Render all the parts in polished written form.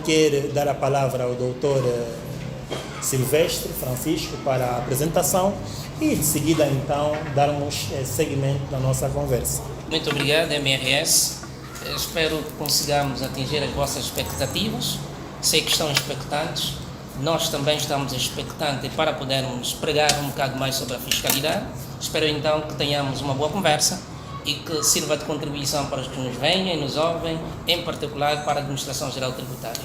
quer dar a palavra ao doutor Silvestre Francisco para a apresentação e, de seguida, então, darmos seguimento na nossa conversa. Muito obrigado, MRS. Espero que consigamos atingir as vossas expectativas. Sei que estão expectantes. Nós também estamos expectantes para podermos pregar um bocado mais sobre a fiscalidade. Espero, então, que tenhamos uma boa conversa e que sirva de contribuição para os que nos veem e nos ouvem, em particular para a Administração Geral Tributária.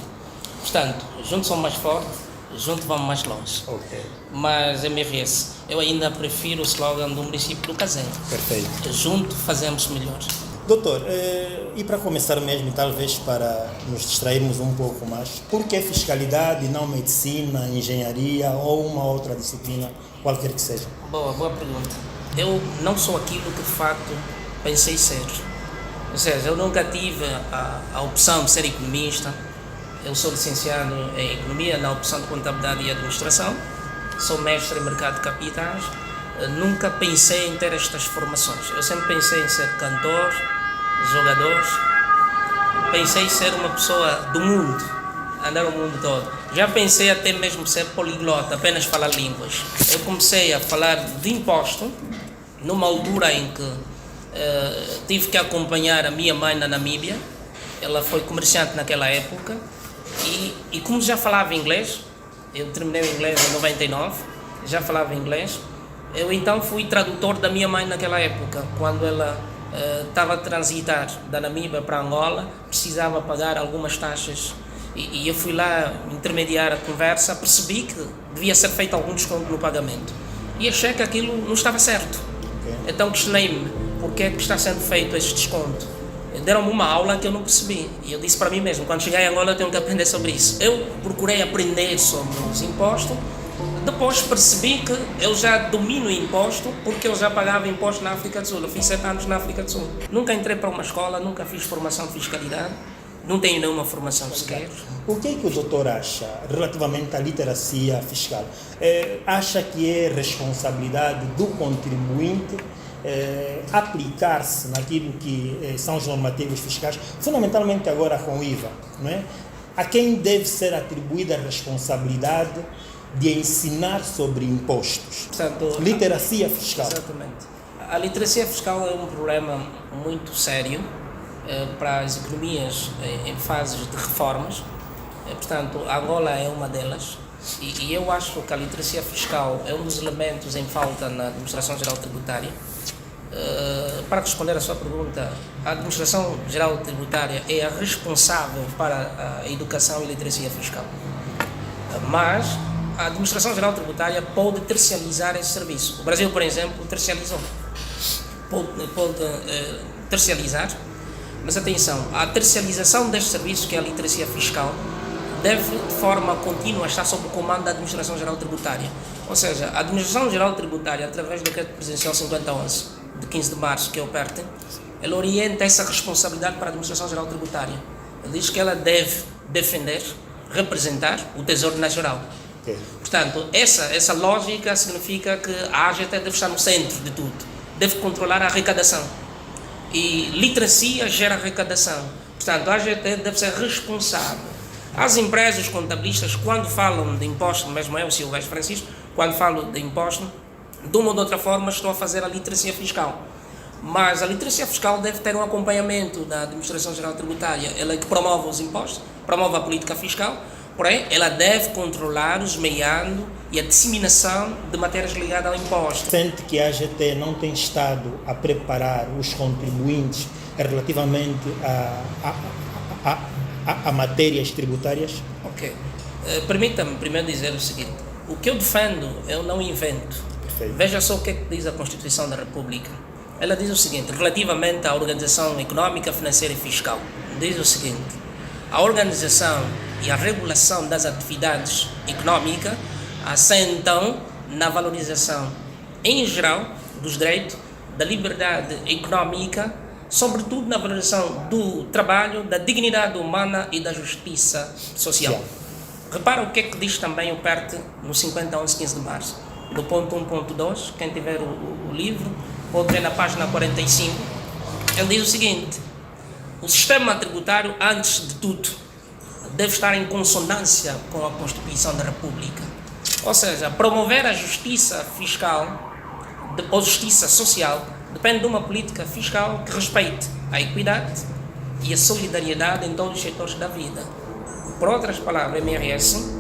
Portanto, juntos somos mais fortes, juntos vamos mais longe. Ok. Mas, MRS, eu ainda prefiro o slogan do município do Cazé. Perfeito. Junto fazemos melhor. Doutor, e para começar mesmo, talvez para nos distrairmos um pouco mais, por que fiscalidade e não medicina, engenharia ou uma outra disciplina, qualquer que seja? Boa pergunta. Eu não sou aquilo que de facto pensei ser. Ou seja, eu nunca tive a opção de ser economista. Eu sou licenciado em Economia na opção de Contabilidade e Administração. Sou mestre em Mercado de Capitais. Nunca pensei em ter estas formações. Eu sempre pensei em ser cantor, jogador. Pensei em ser uma pessoa do mundo, andar o mundo todo. Já pensei até mesmo ser poliglota, apenas falar línguas. Eu comecei a falar de imposto numa altura em que tive que acompanhar a minha mãe na Namíbia. Ela foi comerciante naquela época e como já falava inglês, eu terminei o inglês em 99, já falava inglês, eu então fui tradutor da minha mãe naquela época, quando ela estava a transitar da Namíbia para Angola, precisava pagar algumas taxas e eu fui lá intermediar a conversa, percebi que devia ser feito algum desconto no pagamento e achei que aquilo não estava certo. Então questionei-me, por que é que está sendo feito este desconto? Deram-me uma aula que eu não percebi e eu disse para mim mesmo, quando chegar em Angola eu tenho que aprender sobre isso. Eu procurei aprender sobre os impostos, depois percebi que eu já domino o imposto porque eu já pagava imposto na África do Sul. Eu fiz 7 anos na África do Sul. Nunca entrei para uma escola, nunca fiz formação de fiscalidade, não tenho nenhuma formação sequer. O que é que o doutor acha relativamente à literacia fiscal? Acha que é responsabilidade do contribuinte aplicar-se naquilo que são os normativos fiscais, fundamentalmente agora com o IVA, não é? A quem deve ser atribuída a responsabilidade de ensinar sobre impostos? Portanto, literacia fiscal. Exatamente. A literacia fiscal é um problema muito sério para as economias em fases de reformas. Portanto, a Angola é uma delas e eu acho que a literacia fiscal é um dos elementos em falta na Administração Geral Tributária. Para responder a sua pergunta, a Administração Geral Tributária é a responsável para a educação e literacia fiscal. Mas a Administração Geral Tributária pode terciarizar esse serviço. O Brasil, por exemplo, terciarizou. Pode terciarizar, mas atenção, a terciarização deste serviço, que é a literacia fiscal, deve de forma contínua estar sob o comando da Administração Geral Tributária. Ou seja, a Administração Geral Tributária, através do Decreto Presidencial 5011, de 15 de março, que eu perto, ela orienta essa responsabilidade para a Administração Geral Tributária. Ela diz que ela deve defender, representar o Tesouro Nacional. Portanto, essa lógica significa que a AGT deve estar no centro de tudo, deve controlar a arrecadação. E literacia gera arrecadação. Portanto, a AGT deve ser responsável. As empresas contabilistas, quando falam de imposto, mesmo eu, Silvestre Francisco, quando falo de imposto, de uma ou de outra forma estou a fazer a literacia fiscal. Mas a literacia fiscal deve ter um acompanhamento da Administração Geral Tributária. Ela é que promove os impostos, promove a política fiscal, porém ela deve controlar os meandros e a disseminação de matérias ligadas ao imposto. Sente que a AGT não tem estado a preparar os contribuintes relativamente a matérias tributárias? Ok. Permita-me primeiro dizer o seguinte, o que eu defendo eu não invento. Perfeito. Veja só o que é que diz a Constituição da República. Ela diz o seguinte, relativamente à organização económica, financeira e fiscal, diz o seguinte, a organização e a regulação das atividades económicas assentam na valorização, em geral, dos direitos, da liberdade económica, sobretudo na valorização do trabalho, da dignidade humana e da justiça social. Sim. Repara o que é que diz também o PERT no 5011-15 de março, do ponto 1.2, quem tiver o livro, pode ver na página 45, ele diz o seguinte, o sistema tributário, antes de tudo, deve estar em consonância com a Constituição da República. Ou seja, promover a justiça fiscal ou justiça social depende de uma política fiscal que respeite a equidade e a solidariedade em todos os setores da vida. Por outras palavras, MRS,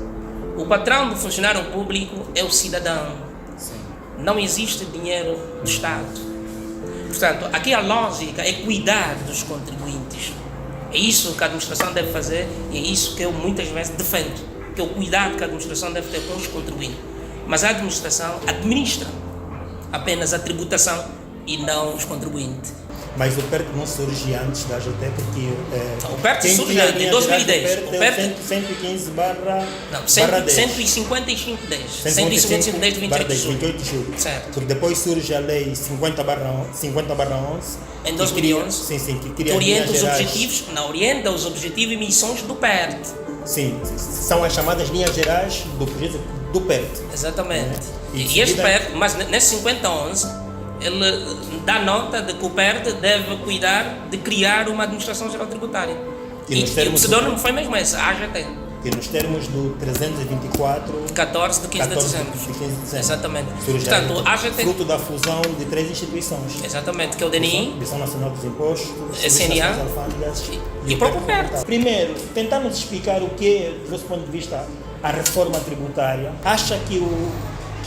o patrão do funcionário público é o cidadão. Não existe dinheiro do Estado. Portanto, aqui a lógica é cuidar dos contribuintes. É isso que a administração deve fazer e é isso que eu muitas vezes defendo, que é o cuidado que a administração deve ter com os contribuintes. Mas a administração administra apenas a tributação e não os contribuintes. Mas o PERT não surge antes da AGT, porque... o PERT surge em 2010. O PERT 115 barra... Não, 155 10. 155 10 de 28 de julho. Certo. Porque depois surge a lei 50 barra 11. Em 2011. Que cria orienta os objetivos, não, orienta os objetivos e missões do PERT. Sim, são as chamadas linhas gerais do projeto do PERT. Exatamente. E este PERT, mas nesse 5011, ele dá nota de que o PERT deve cuidar de criar uma administração geral tributária. E o pseudônimo foi mesmo esse, a AGT. Que nos termos do 324... 14 de 15 de dezembro. Exatamente. Portanto, a AGT... Fruto da fusão de 3 instituições. Exatamente, que é o DNI, Direção Nacional dos Impostos, CNA e o próprio PERT. Primeiro, tentar-nos explicar o que é, do vosso ponto de vista, a reforma tributária. Acha que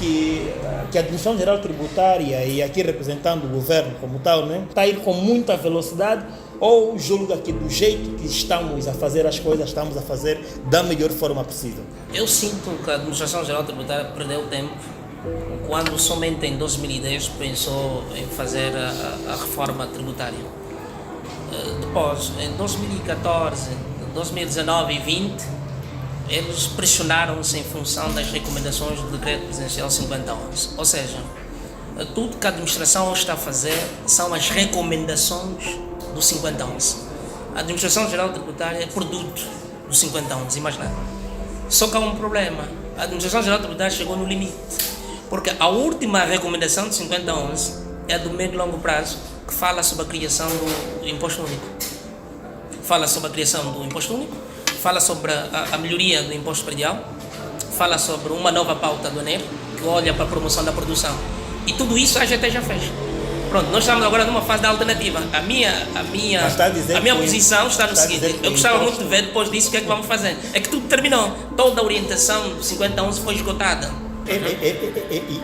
a Administração Geral Tributária, e aqui representando o governo como tal, né, está a ir com muita velocidade, ou julga que do jeito que estamos a fazer as coisas, estamos a fazer da melhor forma possível? Eu sinto que a Administração Geral Tributária perdeu tempo quando somente em 2010 pensou em fazer a reforma tributária. Depois, em 2014, 2019 e 2020, eles pressionaram-se em função das recomendações do Decreto Presidencial 5011. Ou seja, tudo que a administração está a fazer são as recomendações do 5011. A Administração Geral Tributária é produto do 5011 e mais nada. Só que há um problema. A Administração Geral Tributária chegou no limite. Porque a última recomendação do 5011 é a do médio e longo prazo, que fala sobre a criação do imposto único. Fala sobre a criação do imposto único, fala sobre a melhoria do imposto predial, fala sobre uma nova pauta aduaneira, que olha para a promoção da produção. E tudo isso a AGT já fez. Pronto, nós estamos agora numa fase da alternativa. A minha posição está no seguinte: eu gostava muito de ver depois disso o que é que vamos fazer. É que tudo terminou. Toda a orientação do 5011 foi esgotada.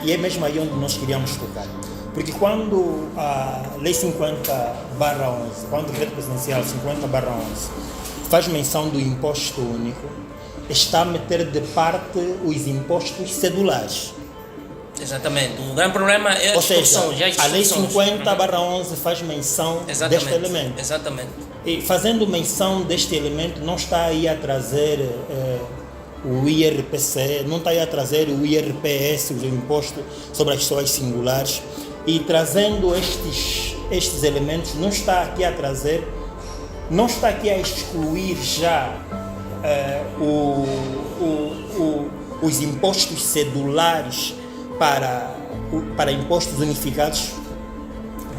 E é mesmo aí onde nós queríamos tocar. Porque quando a Lei 50/11, quando o Decreto Presidencial 50/11 faz menção do imposto único, está a meter de parte os impostos cedulares. Exatamente. O grande problema é a extorsão. A Lei 50/11 faz menção deste elemento. Exatamente. E fazendo menção deste elemento, não está aí a trazer o IRPC, não está aí a trazer o IRPS, o Imposto sobre as Pessoas Singulares, e trazendo estes elementos, não está aqui a trazer, não está aqui a excluir já os impostos cedulares para impostos unificados,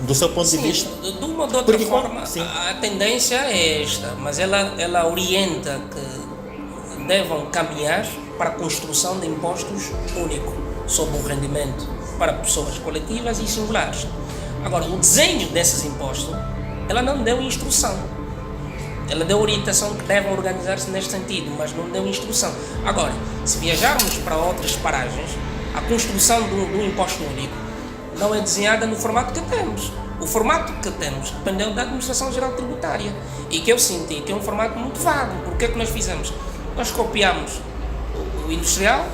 do seu ponto de vista? De uma ou de outra forma, a tendência é esta, mas ela orienta que devam caminhar para a construção de impostos únicos sobre o rendimento para pessoas coletivas e singulares. Agora, o desenho desses impostos, ela não deu instrução. Ela deu orientação que devem organizar-se neste sentido, mas não deu instrução. Agora, se viajarmos para outras paragens, a construção do imposto único não é desenhada no formato que temos. O formato que temos dependeu da Administração Geral Tributária e que eu senti que é um formato muito vago. Por que é que nós fizemos? Nós copiamos o industrial,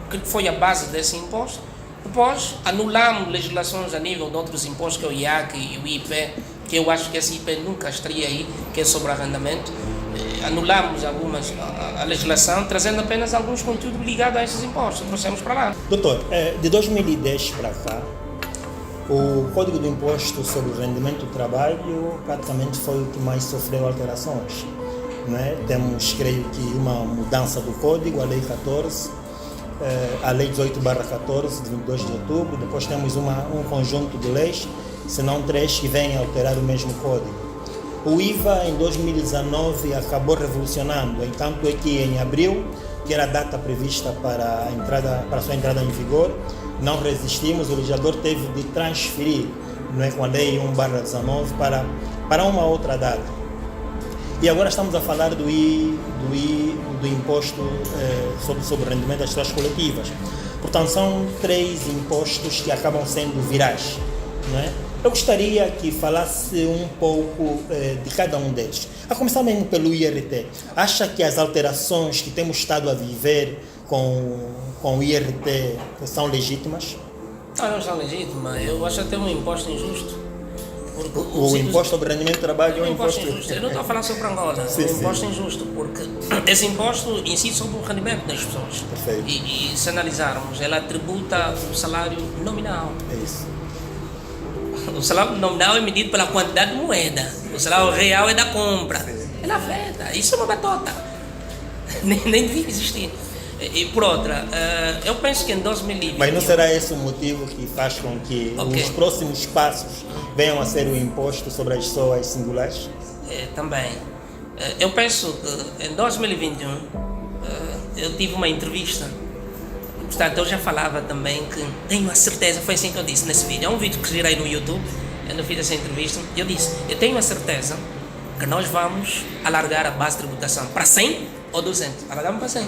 que foi a base desse imposto, depois anulamos legislações a nível de outros impostos, que é o IAC e o IP, que eu acho que esse IP nunca estaria aí, que é sobre arrendamento. Anulamos a legislação, trazendo apenas alguns conteúdos ligados a esses impostos, trouxemos para lá. Doutor, de 2010 para cá, o Código do Imposto sobre o Rendimento do Trabalho praticamente foi o que mais sofreu alterações. Né? Temos, creio que, uma mudança do Código, a Lei 14, a Lei 18/14, de 22 de outubro, depois temos um conjunto de leis, se não 3, que vêm alterar o mesmo Código. O IVA em 2019 acabou revolucionando, entanto é que em abril, que era a data prevista para a sua entrada em vigor, não resistimos, o legislador teve de transferir, não é, com a lei 1/19 para uma outra data. E agora estamos a falar do imposto sobre o rendimento das suas coletivas. Portanto, são 3 impostos que acabam sendo virais, não é? Eu gostaria que falasse um pouco de cada um deles. A começar mesmo pelo IRT. Acha que as alterações que temos estado a viver com o IRT são legítimas? Não são legítimas. Eu acho até um imposto injusto. O imposto sobre rendimento de trabalho é um imposto injusto. Eu não estou a falar sobre Angola. Sim, é um imposto injusto, porque esse imposto incide sobre o rendimento das pessoas. Perfeito. E se analisarmos, ela tributa o salário nominal. É isso. O salário nominal é medido pela quantidade de moeda. O salário real é da compra. Ela afeta. Isso é uma batota. Nem devia existir. E por outra, eu penso que em 2020... Mas não será esse o motivo que faz com que os próximos passos venham a ser o imposto sobre as pessoas singulares? Também. Eu penso que em 2021 eu tive uma entrevista. Portanto, eu já falava também que tenho a certeza, foi assim que eu disse nesse vídeo. É um vídeo que girei no YouTube, eu fiz essa entrevista, e eu disse, eu tenho a certeza que nós vamos alargar a base de tributação para 100 ou 200. Alargamos para 100.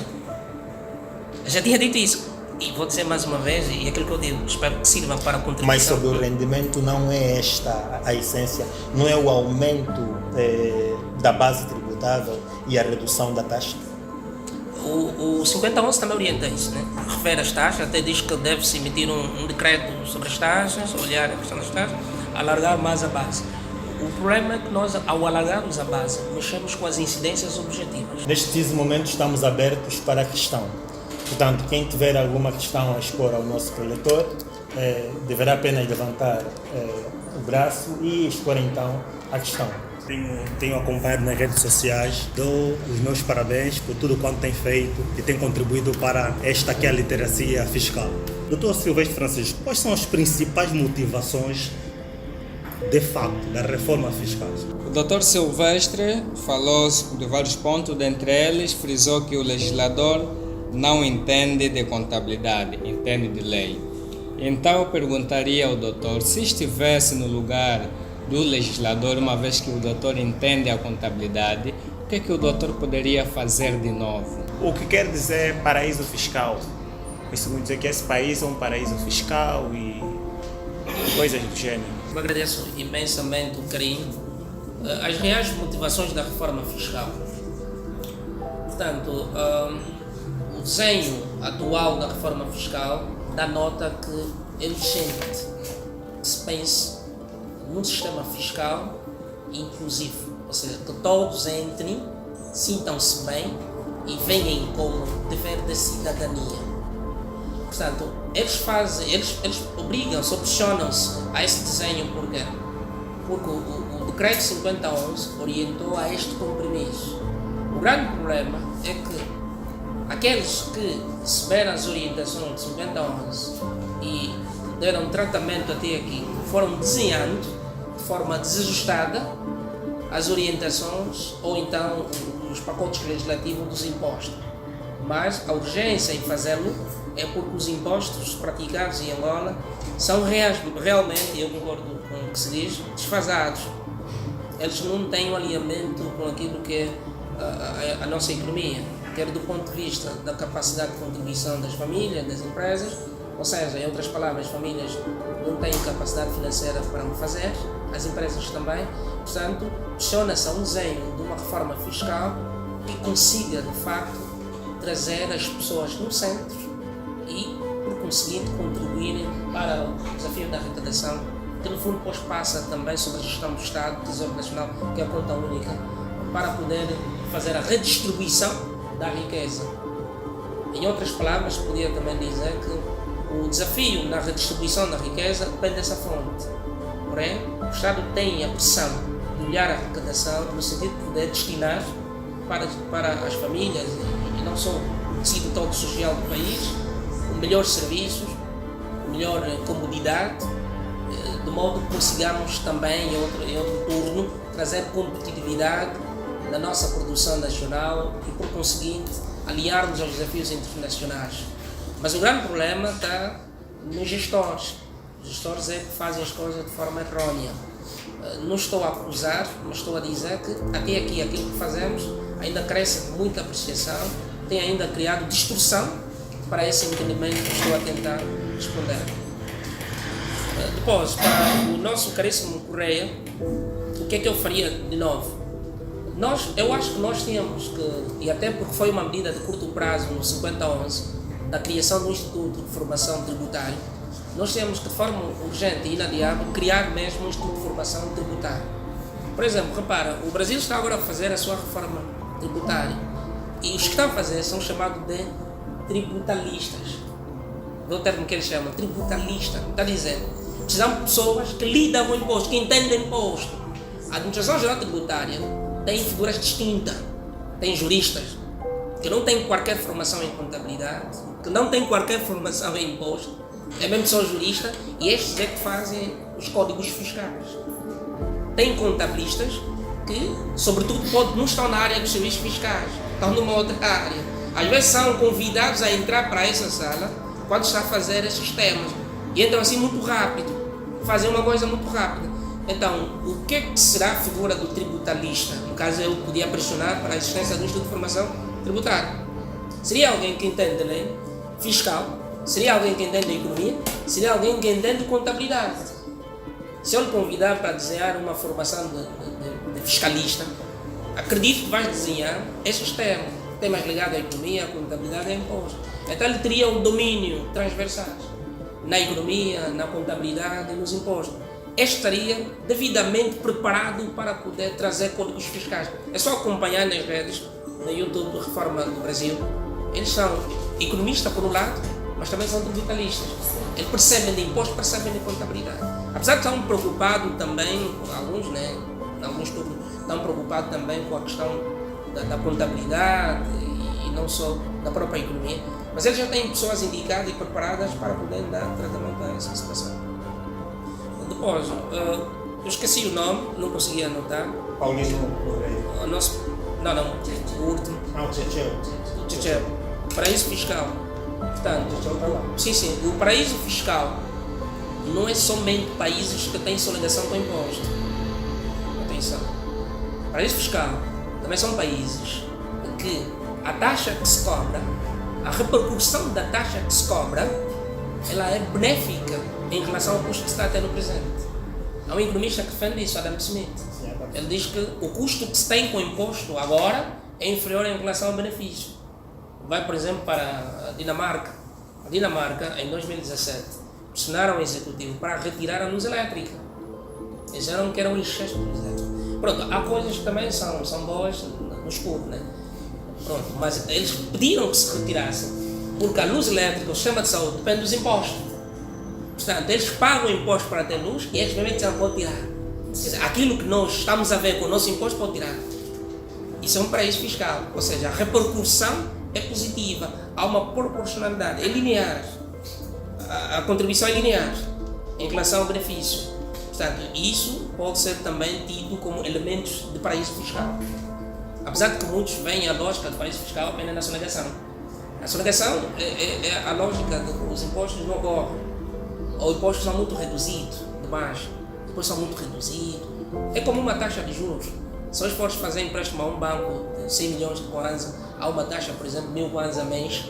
Eu já tinha dito isso. E vou dizer mais uma vez, e aquilo que eu digo, espero que sirva para a contribuição. Mas sobre o rendimento não é esta a essência, não é o aumento da base tributável e a redução da taxa? O 5011 também orienta isso, né? Refere às taxas, até diz que deve-se emitir um decreto sobre as taxas, olhar a questão das taxas, alargar mais a base. O problema é que nós, ao alargarmos a base, mexemos com as incidências objetivas. Neste preciso momento estamos abertos para a questão. Portanto, quem tiver alguma questão a expor ao nosso preletor, deverá apenas levantar o braço e expor então a questão. Tenho acompanhado nas redes sociais, dou os meus parabéns por tudo quanto tem feito e tem contribuído para esta que é a literacia fiscal. Dr. Silvestre Francisco, quais são as principais motivações de facto da reforma fiscal? O Dr. Silvestre falou de vários pontos, dentre eles frisou que o legislador não entende de contabilidade, entende de lei. Então eu perguntaria ao doutor, se estivesse no lugar do legislador, uma vez que o doutor entende a contabilidade, o que o doutor poderia fazer de novo? O que quer dizer paraíso fiscal? Isso quer dizer que esse país é um paraíso fiscal e coisas do gênero. Eu agradeço imensamente o carinho. As reais motivações da reforma fiscal. Portanto, o desenho atual da reforma fiscal dá nota que é urgente que se pense num sistema fiscal inclusivo, ou seja, que todos entrem, sintam-se bem e venham como dever da cidadania. Portanto, eles obrigam-se, opcionam-se a esse desenho porque o decreto 5011 orientou a este compromisso. O grande problema é que aqueles que receberam as orientações de 5011 e deram tratamento até aqui, foram desenhando de forma desajustada as orientações ou então os pacotes legislativos dos impostos. Mas a urgência em fazê-lo é porque os impostos praticados em Angola são realmente, eu concordo com o que se diz, desfasados. Eles não têm um alinhamento com aquilo que é a nossa economia, quer do ponto de vista da capacidade de contribuição das famílias, das empresas, ou seja, em outras palavras, as famílias não têm capacidade financeira para o fazer, as empresas também. Portanto, questiona-se a um desenho de uma reforma fiscal que consiga, de facto, trazer as pessoas no centro e, por conseguinte, contribuírem para o desafio da arrecadação, que no fundo depois passa também sobre a gestão do Estado, do Tesouro Nacional, que é a conta única, para poder fazer a redistribuição da riqueza. Em outras palavras, podia também dizer que o desafio na redistribuição da riqueza depende dessa fonte. Porém, o Estado tem a pressão de olhar a arrecadação no sentido de poder destinar para as famílias e não só o tecido todo social do país, melhores serviços, melhor comodidade, de modo que consigamos também, em outro turno, trazer competitividade na nossa produção nacional e, por conseguinte, aliar-nos aos desafios internacionais. Mas o grande problema está nos gestores. Os gestores é que fazem as coisas de forma errónea. Não estou a acusar, mas estou a dizer que até aqui aquilo que fazemos ainda cresce de muita apreciação, tem ainda criado distorção para esse entendimento que estou a tentar responder. Depois, para o nosso caríssimo Correia, o que é que eu faria de novo? Eu acho que nós tínhamos que, e até porque foi uma medida de curto prazo no 5011, da criação do Instituto de Formação Tributária, nós temos que, de forma urgente e inadiável, criar mesmo um Instituto de Formação Tributária. Por exemplo, repara, o Brasil está agora a fazer a sua reforma tributária e os que estão a fazer são chamados de tributalistas. É o termo que eles chamam, tributalista. Está dizendo, precisamos de pessoas que lidam com o imposto, que entendem imposto. A Administração Geral Tributária tem figuras distintas. Tem juristas que não têm qualquer formação em contabilidade, que não têm qualquer formação em imposto, é mesmo só jurista, e estes é que fazem os códigos fiscais. Tem contabilistas que, sobretudo, não estão na área dos serviços fiscais, estão numa outra área. Às vezes são convidados a entrar para essa sala quando está a fazer esses temas. E entram assim muito rápido, fazem uma coisa muito rápida. Então, o que é que será a figura do tributalista? No caso, eu podia pressionar para a existência do Instituto de Formação Tributária. Seria alguém que entende de lei fiscal, seria alguém que entende de economia, seria alguém que entende de contabilidade. Se eu lhe convidar para desenhar uma formação de fiscalista, acredito que vais desenhar esses temas ligados à economia, à contabilidade e ao imposto. Então ele teria um domínio transversal na economia, na contabilidade e nos impostos. Este estaria devidamente preparado para poder trazer códigos fiscais. É só acompanhar nas redes, no YouTube do Reforma do Brasil. Eles são economistas por um lado, mas também são tributalistas. Eles percebem de imposto, percebem de contabilidade. Apesar de estar preocupados também, alguns, em alguns estudos, estão preocupados também com a questão da contabilidade e não só da própria economia, mas eles já têm pessoas indicadas e preparadas para poder dar tratamento a essa situação. Depois, eu esqueci o nome, não consegui anotar. Paulino Correia. O nosso, o último. O Tchecheu. Tchecheu. Paraíso fiscal. Portanto, sim, o paraíso fiscal não é somente países que têm sonegação com imposto. Atenção. Paraíso fiscal também são países que a taxa que se cobra, a repercussão da taxa que se cobra, ela é benéfica em relação ao custo que se está a ter no presente. Há um economista que defende isso, Adam Smith. Ele diz que o custo que se tem com o imposto agora é inferior em relação ao benefício. Vai, por exemplo, para a Dinamarca. A Dinamarca, em 2017, pressionaram o executivo para retirar a luz elétrica. Eles disseram que era um excesso de luz elétrica. Pronto, há coisas que também são boas no escuro, né? Pronto, mas eles pediram que se retirassem, porque a luz elétrica, o sistema de saúde, depende dos impostos. Portanto, eles pagam imposto para ter luz e eles também disseram que pode tirar. Quer dizer, aquilo que nós estamos a ver com o nosso imposto pode tirar. Isso é um paraíso fiscal, ou seja, a repercussão é positiva, há uma proporcionalidade, é linear, a contribuição é linear em relação ao benefício. Portanto, isso pode ser também tido como elementos de paraíso fiscal. Apesar de que muitos veem a lógica do paraíso fiscal apenas na sonegação. A sonegação é a lógica de que os impostos não ocorrem, ou impostos são muito reduzidos, demais, depois são muito reduzidos. É como uma taxa de juros. Se hoje fores fazer empréstimo a um banco de 100 milhões de kwanza, há uma taxa, por exemplo, 1000 kwanza a mês,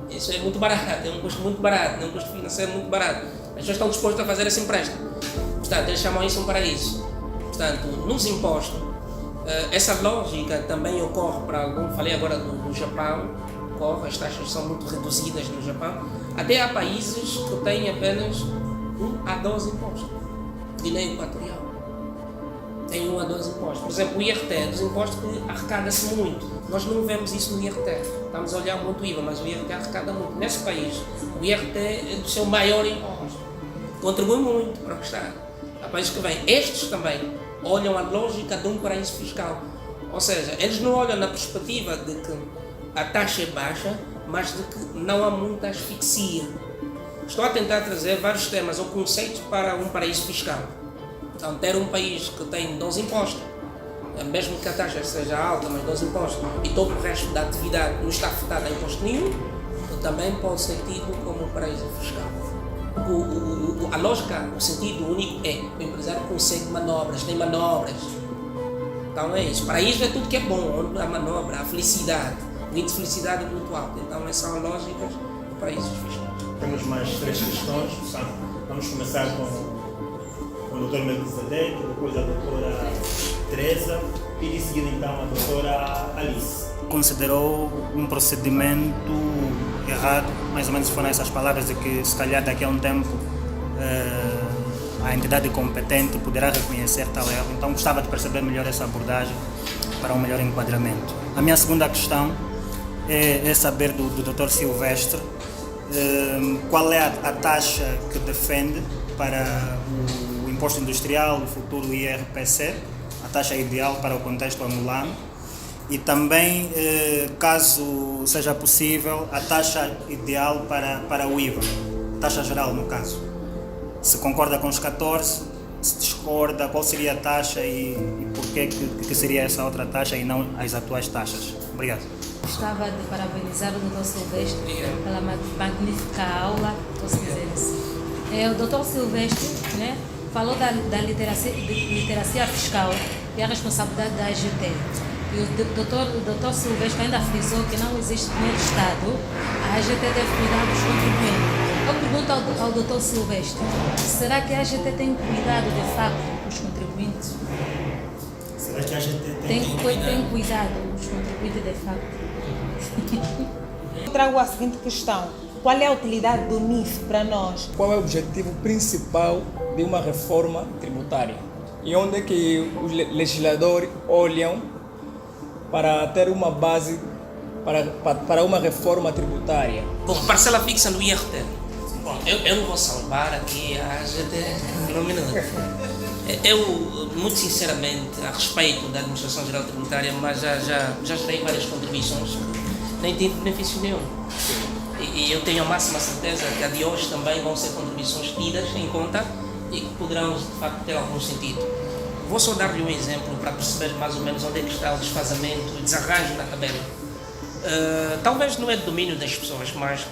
isso é muito barato, é um custo muito barato, é um custo financeiro muito barato. As pessoas estão dispostas a fazer esse empréstimo. Portanto, eles chamam isso um paraíso. Portanto, nos impostos, essa lógica também ocorre para algum, falei agora do Japão, ocorre, as taxas são muito reduzidas no Japão. Até há países que têm apenas 1 a 12 impostos. Guiné Equatorial tem 1 a 12 impostos. Por exemplo, o IRT é dos impostos que arrecada-se muito. Nós não vemos isso no IRT. Estamos a olhar muito o IVA, mas o IRT arrecada muito. Nesse país, o IRT é o seu maior imposto. Contribui muito para o Estado. Há países que vêm. Estes também olham a lógica de um paraíso fiscal. Ou seja, eles não olham na perspectiva de que a taxa é baixa, mas de que não há muita asfixia. estou a tentar trazer vários temas ou conceitos para um paraíso fiscal. Então, ter um país que tem 12 impostos, mesmo que a taxa seja alta, mas 12 impostos, e todo o resto da atividade não está afetado a imposto nenhum, também pode ser tido como um paraíso fiscal. A lógica, o sentido único é o empresário consegue manobras, tem manobras. Então é isso. Paraíso é tudo que é bom, onde há manobra, a felicidade, o índice de felicidade é muito alto. Então essas são as lógicas do paraíso fiscal. Temos mais 3 questões. Vamos começar com o Dr. Melquisedeque, depois a doutora Teresa e de seguida então a doutora Alice. Considerou um procedimento errado, mais ou menos foram essas palavras, de que se calhar daqui a um tempo a entidade competente poderá reconhecer tal erro. Então gostava de perceber melhor essa abordagem para um melhor enquadramento. A minha segunda questão é saber do Dr. Silvestre qual é a taxa que defende para o imposto industrial, o futuro IRPC, a taxa ideal para o contexto angolano, e também, caso seja possível, a taxa ideal para o IVA, taxa geral no caso. Se concorda com os 14, se discorda, qual seria a taxa e por que seria essa outra taxa e não as atuais taxas? Obrigado. Gostava de parabenizar o Dr. Silvestre pela magnífica aula, posso dizer assim. O Dr. Silvestre, né, falou da literacia fiscal, que é a responsabilidade da AGT. E o Dr. Silvestre ainda frisou que não existe dinheiro de Estado, a AGT deve cuidar dos contribuintes. Eu pergunto ao Dr. Silvestre, será que a AGT tem cuidado de facto dos contribuintes? Será que a AGT Tem cuidado dos contribuintes de facto? Trago a seguinte questão: qual é a utilidade do NIF para nós? Qual é o objetivo principal de uma reforma tributária? E onde é que os legisladores olham para ter uma base para uma reforma tributária? Bom, parcela fixa no IRT. Bom, eu não vou salvar aqui a AGT no minuto. Eu, muito sinceramente, a respeito da Administração Geral Tributária, mas já gerei várias contribuições que nem tive benefício nenhum. E eu tenho a máxima certeza que a de hoje também vão ser contribuições tidas em conta e que poderão, de facto, ter algum sentido. Vou só dar-lhe um exemplo para perceber mais ou menos onde é que está o desfazamento, o desarranjo na tabela. Talvez não é de domínio das pessoas, mas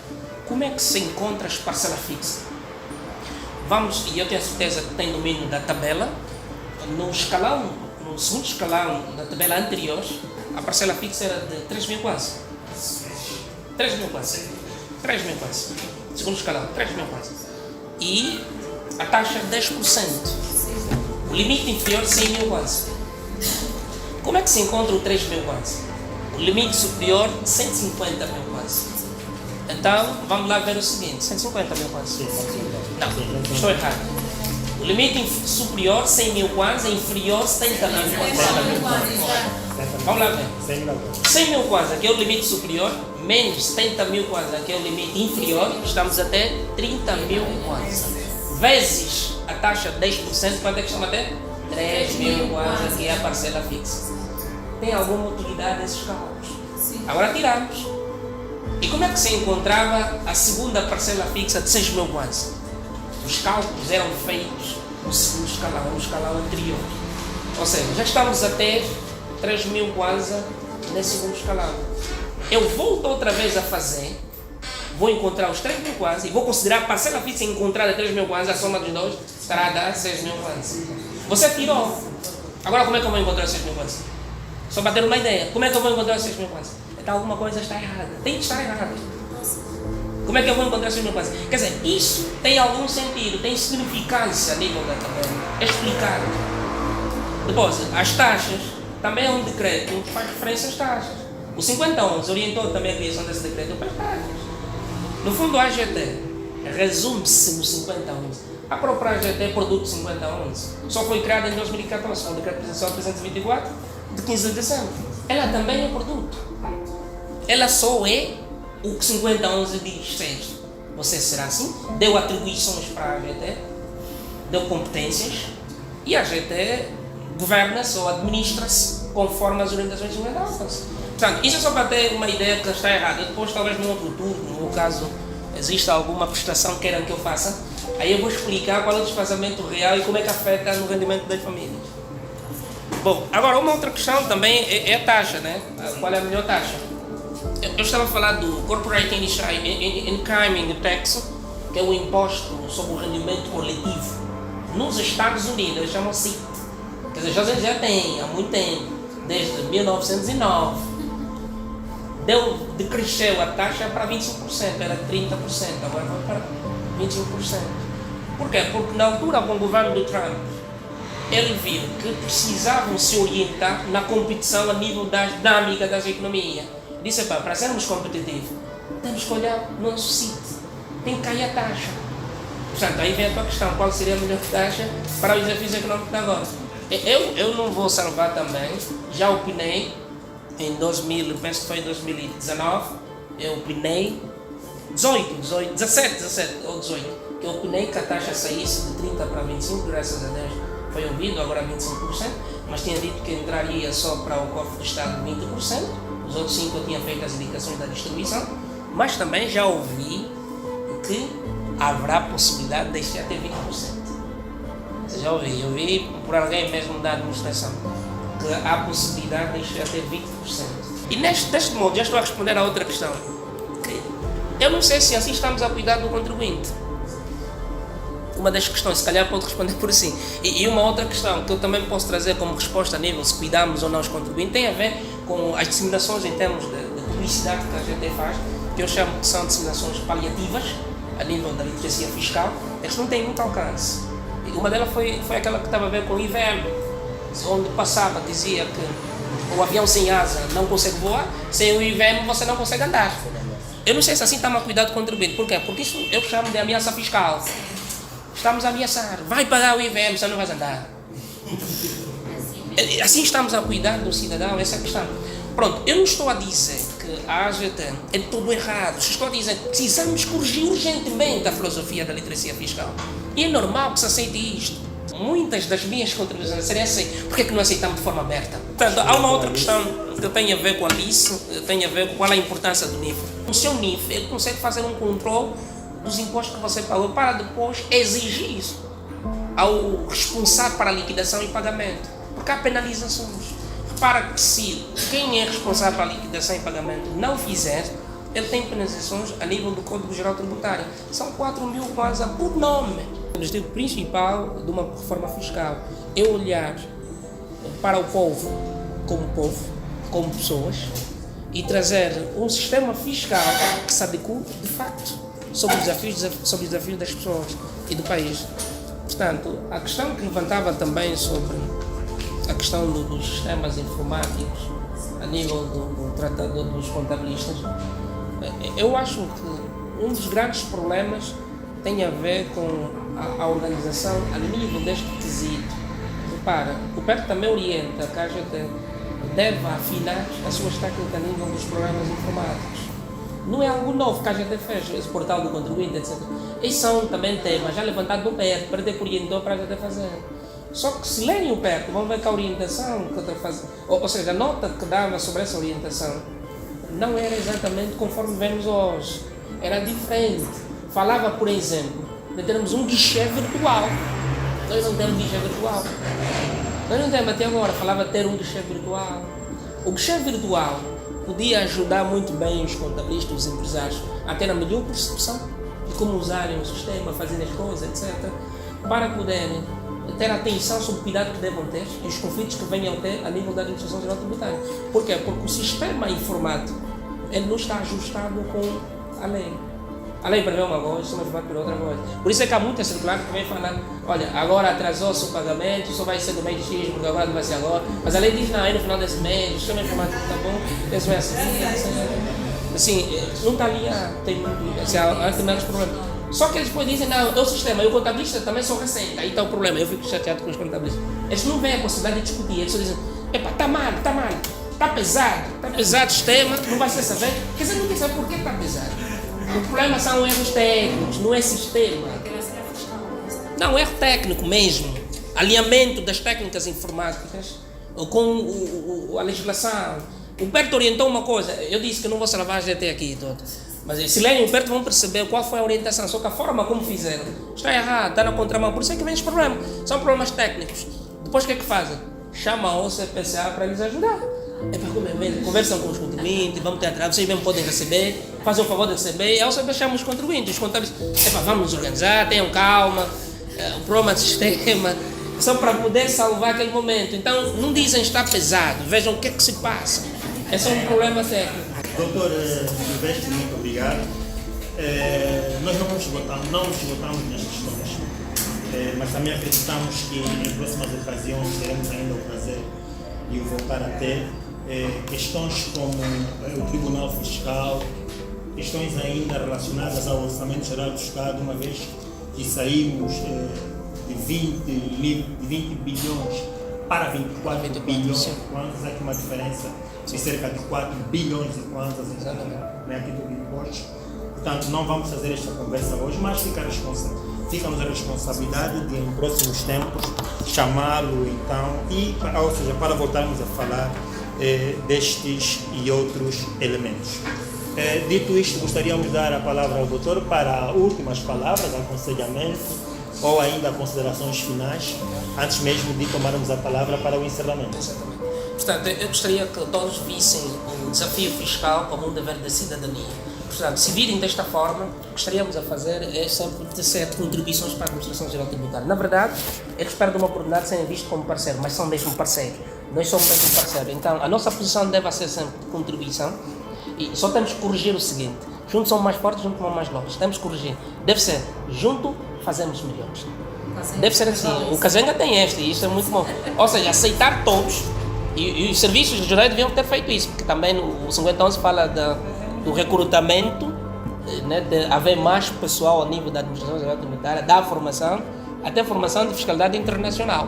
como é que se encontra as parcelas fixas? Vamos, e eu tenho a certeza que tem domínio da tabela, no segundo escalão da tabela anterior, a parcela fixa era de 3 mil quase. 3 mil quase. Segundo escalão, 3 mil quase. E a taxa 10%. O limite inferior 100 mil quase. Como é que se encontra o 3 mil quase? O limite superior 150 mil quase. Então, vamos lá ver o seguinte, 150 mil quase. Não, estou errado. O limite superior 100 mil quase, inferior 70 mil quase. Vamos lá ver. 100 mil quase, que é o limite superior, menos 70 mil quase, que é o limite inferior, estamos até 30 mil quase. Vezes a taxa de 10%, quanto é que estamos até? 3 mil quase, que é a parcela fixa. Tem alguma utilidade esses cálculos? Agora tiramos. E como é que se encontrava a segunda parcela fixa de 6 mil quase? Os cálculos eram feitos no segundo escalão, no escalão anterior. Ou seja, já estamos até 3 mil quase nesse segundo escalão. Eu volto outra vez a fazer, vou encontrar os 3 mil quase e vou considerar a parcela fixa encontrada 3 mil quase, a soma dos dois estará a dar 6 mil quase. Você tirou. Agora como é que eu vou encontrar os 6 mil quase? Só para ter uma ideia, como é que eu vou encontrar os 6 mil quase? Então alguma coisa está errada. Tem que estar errada. Como é que eu vou encontrar os 6 mil quase? Quer dizer, isso tem algum sentido, tem significância a nível da tabela. É explicado. Depois, as taxas, também é um decreto que faz referência às taxas. O 5011 orientou também a criação desse decreto para as taxas. No fundo, a AGT resume-se no 5011. A própria AGT é produto 5011. Só foi criada em 2014, com o decreto presidencial 324, de 15 de dezembro. Ela também é produto. Ela só é o que 5011 diz ser. Você será assim? Deu atribuições para a AGT, deu competências, e a AGT governa-se ou administra-se conforme as orientações de 5011. Portanto, isso é só para ter uma ideia que está errada. Depois, talvez num outro turno, no caso, existe alguma prestação que queiram que eu faça, aí eu vou explicar qual é o desfazamento real e como é que afeta no rendimento das famílias. Bom, agora uma outra questão também é a taxa, né? Qual é a melhor taxa? Eu estava a falar do Corporate Income Tax, que é o imposto sobre o rendimento coletivo. Nos Estados Unidos, chamam-se, quer dizer, já tem há muito tempo, desde 1909, decresceu a taxa para 25%, era 30%, agora vai para 25%. Por quê? Porque na altura, com o governo do Trump, ele viu que precisavam se orientar na competição a nível da dinâmica das economias. Disse, para sermos competitivos, temos que olhar no nosso sítio, tem que cair a taxa. Portanto, aí vem a tua questão, qual seria a melhor taxa para os desafios econômicos de agora? Eu não vou salvar também, já opinei, em 2000, penso que foi em 2019, eu opinei, 17 ou 18, que eu opinei que a taxa saísse de 30 para 25, graças a Deus foi ouvido, agora 25%, mas tinha dito que entraria só para o cofre do Estado 20%, os outros 5 eu tinha feito as indicações da distribuição, mas também já ouvi que haverá possibilidade de deixar até 20%. Já ouvi, eu vi por alguém mesmo da administração, que há possibilidade de deixar até 20%. E deste modo, já estou a responder a outra questão. Eu não sei se assim estamos a cuidar do contribuinte. Uma das questões, se calhar pode responder por assim. E uma outra questão que eu também posso trazer como resposta a nível se cuidamos ou não os contribuintes, tem a ver com as disseminações em termos de publicidade que a gente faz, que eu chamo que são disseminações paliativas, a nível da literacia fiscal, eles não têm muito alcance. E uma delas foi aquela que estava a ver com o IVM, onde passava, dizia que o avião sem asa não consegue voar, sem o IVM você não consegue andar. Eu não sei se assim estamos a cuidar do contribuinte. Por quê? Porque isso eu chamo de ameaça fiscal. Estamos a ameaçar, vai pagar o IVM, você não vai andar. Assim estamos a cuidar do cidadão, essa é a questão. Pronto, eu não estou a dizer que a AGT é tudo errado, estou a dizer que precisamos corrigir urgentemente a filosofia da literacia fiscal. E é normal que se aceite isto. Muitas das minhas contribuições seriam assim, porque é que não aceitamos de forma aberta? Portanto, há uma outra questão que tem a ver com a LICE, tem a ver com qual é a importância do NIF. O seu NIF, ele consegue fazer um controle dos impostos que você pagou para depois exigir isso ao responsável para a liquidação e pagamento, porque há penalizações. Repara que se quem é responsável para a liquidação e pagamento não fizer, ele tem penalizações a nível do Código Geral Tributário. São 4.000 quase por nome. O objetivo principal de uma reforma fiscal é olhar para o povo, como pessoas, e trazer um sistema fiscal que se adeque de facto sobre os desafios das pessoas e do país. Portanto, a questão que levantava também sobre a questão dos sistemas informáticos a nível dos contabilistas, eu acho que um dos grandes problemas tem a ver com a organização a nível deste quesito. Repara, o PERT também orienta que a gente deve afinar as suas técnicas a nível dos programas informáticos. Não é algo novo que a gente fez, esse portal do contribuinte, etc. Esses são também temas já levantados no PERT, para ter orientou para a gente fazer. Só que se lerem o PERT, vão ver que a orientação que está fazendo, ou seja, a nota que dava sobre essa orientação, não era exatamente conforme vemos hoje, era diferente. Falava, por exemplo, de termos um guichê virtual. Nós não temos guichê virtual. Nós não temos até agora, falava de ter um guichê virtual. O guichê virtual podia ajudar muito bem os contabilistas, os empresários, a ter a melhor percepção de como usarem o sistema, fazerem as coisas, etc., para poderem ter atenção sobre o cuidado que devam ter e os conflitos que venham a ter a nível da administração geral tributária. Por quê? Porque o sistema informático ele não está ajustado com a lei. A lei prevê uma coisa, o sistema informático prevê outra coisa. Por isso é que há muita circular que vem falando, olha, agora atrasou-se o pagamento, só vai ser do mês X, porque agora não vai ser agora. Mas a lei diz, não, aí no final desse mês, o sistema informático está bom, isso vai assim. Assim, não está ali, tem muito, assim, há determinados problemas. Só que eles depois dizem, não, é o sistema, e o contabilista também só receita. Aí está o problema, eu fico chateado com os contabilistas. Eles não veem a possibilidade de discutir, eles só dizem, epa, está mal, está pesado o sistema, não vai ser saber. Quer dizer, não quer saber por que está pesado. O problema são erros técnicos, não é sistema. Não, erro técnico mesmo. Alinhamento das técnicas informáticas com a legislação. O PERT orientou uma coisa, eu disse que não vou salvar até aqui todo. Mas se lerem perto vão perceber qual foi a orientação, só que a forma como fizeram está errada, está na contramão, por isso é que vem os problemas. São problemas técnicos. Depois o que é que fazem? Chamam o CPCA para eles ajudar. É para comer, conversam com os contribuintes, vamos ter atraso, vocês mesmo podem receber, fazem o favor de receber, e aí você chama os contribuintes, os contábeis, vamos nos organizar, tenham calma, o problema do sistema, só para poder salvar aquele momento. Então não dizem está pesado, vejam o que é que se passa. Esse é um problema técnico. Doutor Silvestre, muito obrigado. Nós não nos esgotamos nas questões, mas também acreditamos que em próximas ocasiões teremos ainda o prazer de o voltar a ter. Questões como o Tribunal Fiscal, questões ainda relacionadas ao Orçamento Geral do Estado, uma vez que saímos de 20 bilhões para 24 bilhões, quantos é que uma diferença de cerca de 4 bilhões de kwanzas aqui do imposto. Portanto, não vamos fazer esta conversa hoje, mas fica-nos a responsabilidade de, em próximos tempos, chamá-lo então, ou seja, para voltarmos a falar destes e outros elementos. Dito isto, gostaríamos de dar a palavra ao doutor para últimas palavras, aconselhamento ou ainda considerações finais, antes mesmo de tomarmos a palavra para o encerramento. Exatamente. Portanto, eu gostaria que todos vissem o desafio fiscal como um dever da cidadania. Portanto, se virem desta forma, o que gostaríamos a fazer é sempre ter contribuições para a Administração Geral Tributária. Na verdade, eles perdem uma oportunidade de serem vistos como parceiro, mas são mesmo parceiros. Nós somos mesmo parceiros. Então, a nossa posição deve ser sempre de contribuição e só temos que corrigir o seguinte: juntos somos mais fortes, juntos somos mais loucos. Temos que corrigir. Deve ser, junto fazemos melhores. Deve ser assim. O Kazenga tem e isso é muito bom. Ou seja, aceitar todos. E os serviços regionais deviam ter feito isso, porque também o 5011 fala do recrutamento, né, de haver mais pessoal a nível da Administração Geral Tributária, da formação, até formação de fiscalidade internacional.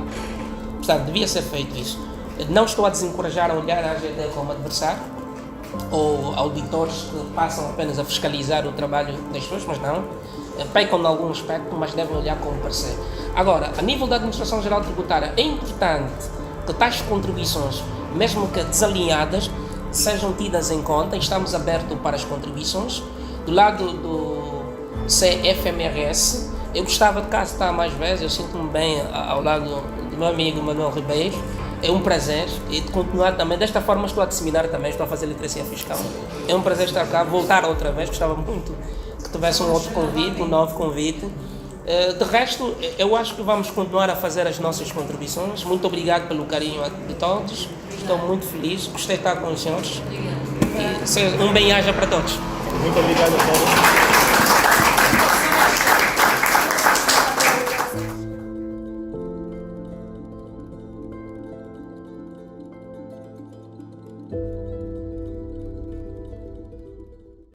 Portanto, devia ser feito isso. Não estou a desencorajar a olhar a AGD como adversário, ou auditores que passam apenas a fiscalizar o trabalho das pessoas, mas não. Pecam em algum aspecto, mas devem olhar como parceiro. Agora, a nível da Administração Geral Tributária, é importante que tais contribuições, mesmo que desalinhadas, sejam tidas em conta. Estamos abertos para as contribuições. Do lado do CFMRS, eu gostava de cá estar mais vezes, eu sinto-me bem ao lado do meu amigo Manuel Ribeiro. É um prazer e de continuar também. Desta forma estou a disseminar também, estou a fazer literacia fiscal. É um prazer estar cá, voltar outra vez, gostava muito que tivesse um outro convite, um novo convite. De resto, eu acho que vamos continuar a fazer as nossas contribuições. Muito obrigado pelo carinho de todos. Estou muito feliz, gostei de estar com os senhores. E um bem-aja para todos. Muito obrigado a todos.